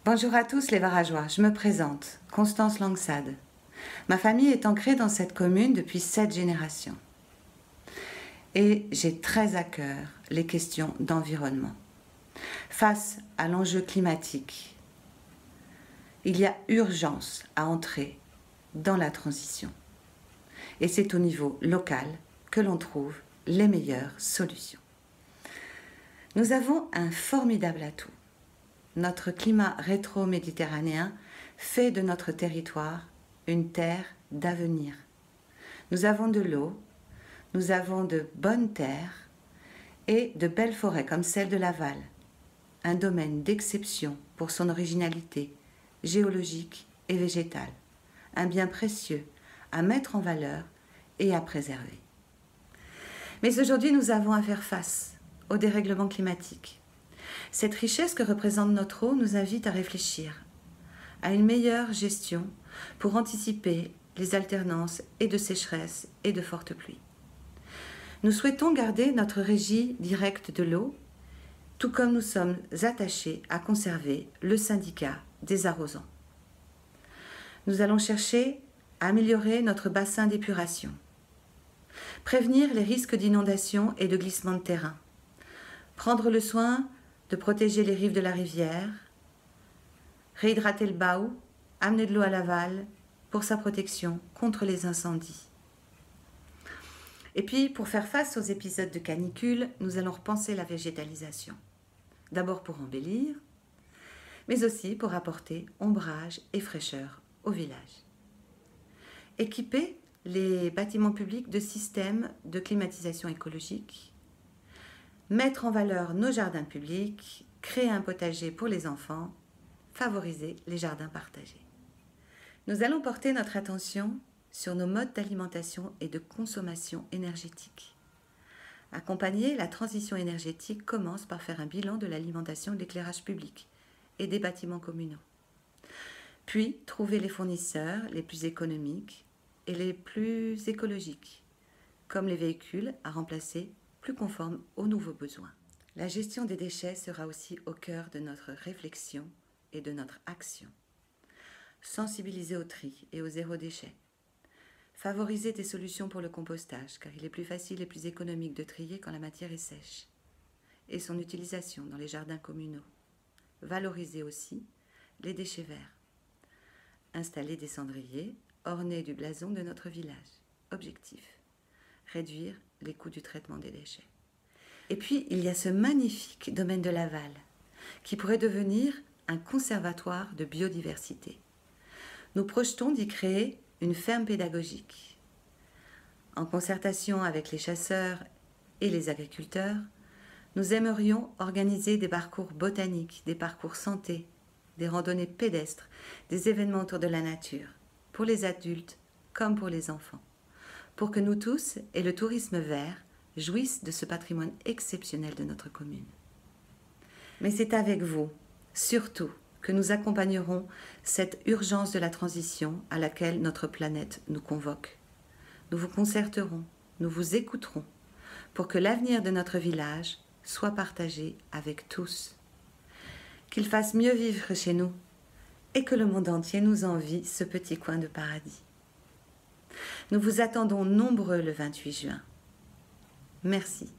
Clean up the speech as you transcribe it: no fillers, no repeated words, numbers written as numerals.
Bonjour à tous les Varageois, je me présente, Constance Langsade. Ma famille est ancrée dans cette commune depuis 7 générations. Et j'ai très à cœur les questions d'environnement. Face à l'enjeu climatique, il y a urgence à entrer dans la transition. Et c'est au niveau local que l'on trouve les meilleures solutions. Nous avons un formidable atout. Notre climat rétro-méditerranéen fait de notre territoire une terre d'avenir. Nous avons de l'eau, nous avons de bonnes terres et de belles forêts comme celle de Laval, un domaine d'exception pour son originalité géologique et végétale, un bien précieux à mettre en valeur et à préserver. Mais aujourd'hui, nous avons à faire face au dérèglement climatique. Cette richesse que représente notre eau nous invite à réfléchir à une meilleure gestion pour anticiper les alternances et de sécheresse et de fortes pluies. Nous souhaitons garder notre régie directe de l'eau, tout comme nous sommes attachés à conserver le syndicat des arrosants. Nous allons chercher à améliorer notre bassin d'épuration, prévenir les risques d'inondation et de glissement de terrain, prendre le soin de protéger les rives de la rivière, réhydrater le Baou, amener de l'eau à Laval pour sa protection contre les incendies. Et puis, pour faire face aux épisodes de canicule, nous allons repenser la végétalisation. D'abord pour embellir, mais aussi pour apporter ombrage et fraîcheur au village. Équiper les bâtiments publics de systèmes de climatisation écologique, mettre en valeur nos jardins publics, créer un potager pour les enfants, favoriser les jardins partagés. Nous allons porter notre attention sur nos modes d'alimentation et de consommation énergétique. Accompagner la transition énergétique commence par faire un bilan de l'alimentation de l'éclairage public et des bâtiments communaux. Puis, trouver les fournisseurs les plus économiques et les plus écologiques, comme les véhicules à remplacer plus conformes aux nouveaux besoins. La gestion des déchets sera aussi au cœur de notre réflexion et de notre action. Sensibiliser au tri et au zéro déchet. Favoriser des solutions pour le compostage, car il est plus facile et plus économique de trier quand la matière est sèche. Et son utilisation dans les jardins communaux. Valoriser aussi les déchets verts. Installer des cendriers ornés du blason de notre village. Objectif: réduire les coûts du traitement des déchets. Et puis, il y a ce magnifique domaine de Laval, qui pourrait devenir un conservatoire de biodiversité. Nous projetons d'y créer une ferme pédagogique. En concertation avec les chasseurs et les agriculteurs, nous aimerions organiser des parcours botaniques, des parcours santé, des randonnées pédestres, des événements autour de la nature, pour les adultes comme pour les enfants, pour que nous tous et le tourisme vert jouissent de ce patrimoine exceptionnel de notre commune. Mais c'est avec vous, surtout, que nous accompagnerons cette urgence de la transition à laquelle notre planète nous convoque. Nous vous concerterons, nous vous écouterons, pour que l'avenir de notre village soit partagé avec tous. Qu'il fasse mieux vivre chez nous et que le monde entier nous envie ce petit coin de paradis. Nous vous attendons nombreux le 28 juin. Merci.